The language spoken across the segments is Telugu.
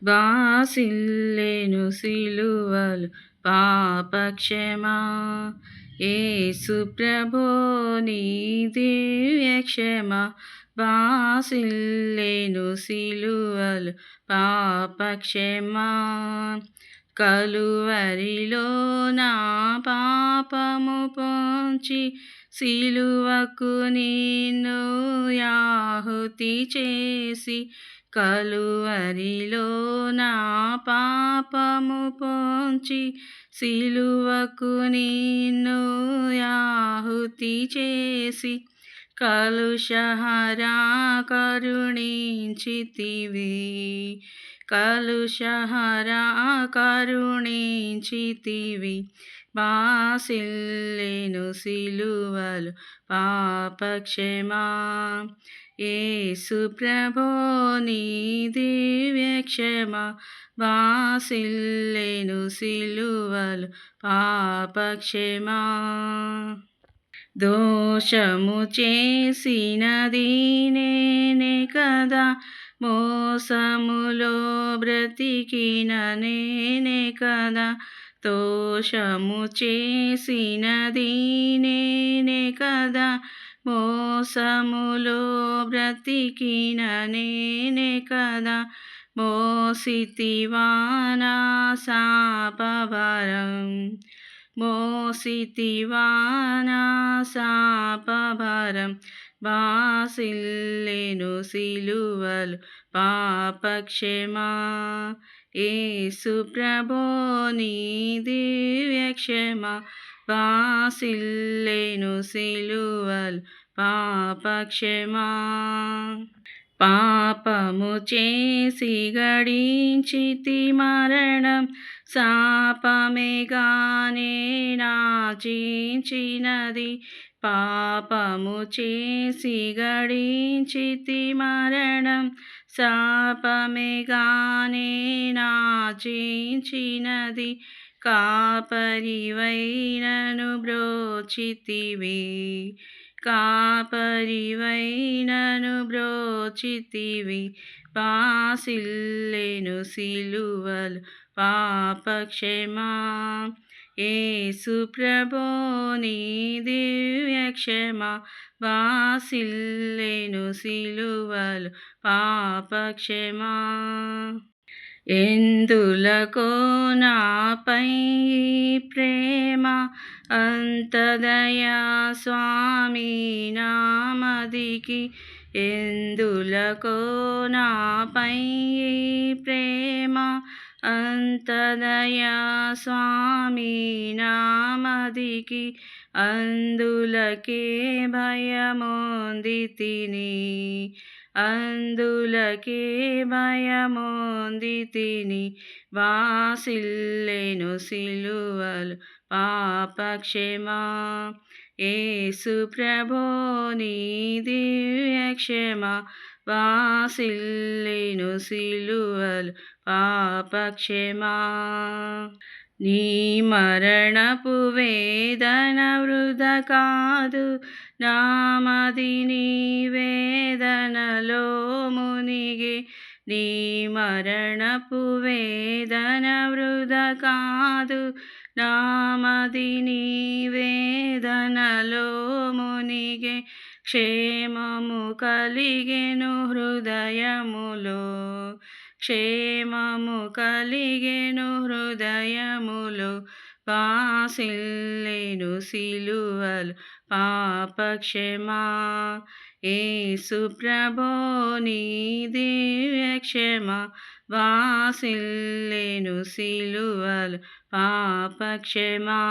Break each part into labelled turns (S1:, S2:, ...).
S1: బాసిల్లెను సిలువలు పాపక్షమా. యేసు ప్రభో నీ దివ్య క్షమా, బాసిల్లెను సిలువలు పాపక్షమా. కలువరిలో నా పాపము పొంచి సిలువకు నిన్ను యాహుతి చేసి, కలువరిలో నా పాపము పొంచి సిలువకు నిన్ను యాహుతి చేసి, కలుషహరా కరుణించితివి, కలుషహరా కరుణించితివి. బాసిల్లెను సిలువలు పాపక్షమా. యేసు ప్రభో నీ దివ్య క్షమా, బాసిల్లెను సిలువలు పాపక్షమా. దోషము చేసినది నేనే కదా, మోసములో బ్రతికిన నేనే కదా, దోషము చేసినది నేనే కదా, మోసములో బ్రతికిన నేనే కదా, మోసితివా నా శాపభారం, మోసితివా నా శాపభారం. బాసిల్లెను సిలువలు పాపక్షమా. యేసు ప్రభో నీ దివ్య క్షమా, బాసిల్లెను సిలువలు పాపక్షమా. పాపము చేసి గడించితి మరణం, శాపమేగానే నాచించినది. పాపము చేసి గడించితి మరణం, శాపమేగానే నాచించినది. కాపరివై నన్ను బ్రోచితివి, కాపరివై నన్ను బ్రోచితివి. బాసిల్లెను సిలువలు పాపక్షమా. యేసు ప్రభో నీ దివ్య క్షమా, బాసిల్లెను సిలువలు పాపక్షమా. ఎందులకో నాపై ప్రేమ, అంతదయా స్వామి నామదికి, ఎందులకో నాపై ప్రేమ, అంతదయా స్వామి నామదికి. అందులకే భయమొందితిని, అందులకే భయమొందితిని. బాసిల్లెను సిలువలు పాపక్షమా. యేసు ప్రభో నీ దివ్య క్షమా, బాసిల్లెను సిలువలు పాపక్షమా. నీ మరణపు వేదన వృధా కాదు, నామది నీ వేదనలో మునిగే. నీ మరణపు వేదన వృధా కాదు, నామది నీ వేదనలో మునిగే. క్షేమము కలిగెను హృదయములో, క్షేమము కలిగెను హృదయములో. బాసిల్లెను సిలువలు పాపక్షమా. యేసు ప్రభో నీ దివ్య క్షమా, బాసిల్లెను సిలువలు పాపక్షమా.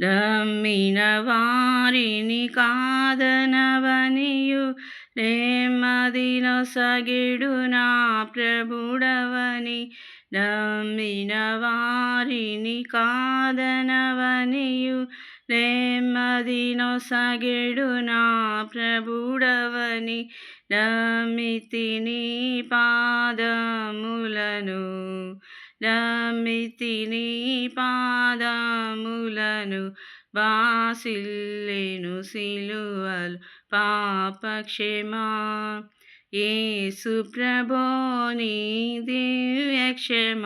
S1: నమ్మిన వారిని కాదనవనియు, నెమ్మదినొసగెడు నా ప్రభుడవని. నమ్మిన వారిని కాదనవనియు, నెమ్మదినొసగెడు నా ప్రభుడవని. నమ్మితిని పాదములను, నమ్మితిని పాదములను. బాసిల్లెను సిలువలు పాపక్షమా. యేసు ప్రభో నీ దివ్య క్షమ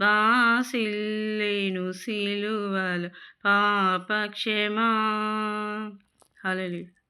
S1: బాసిల్లెను సిలువలో పాప క్షమా. హల్లెలూయా.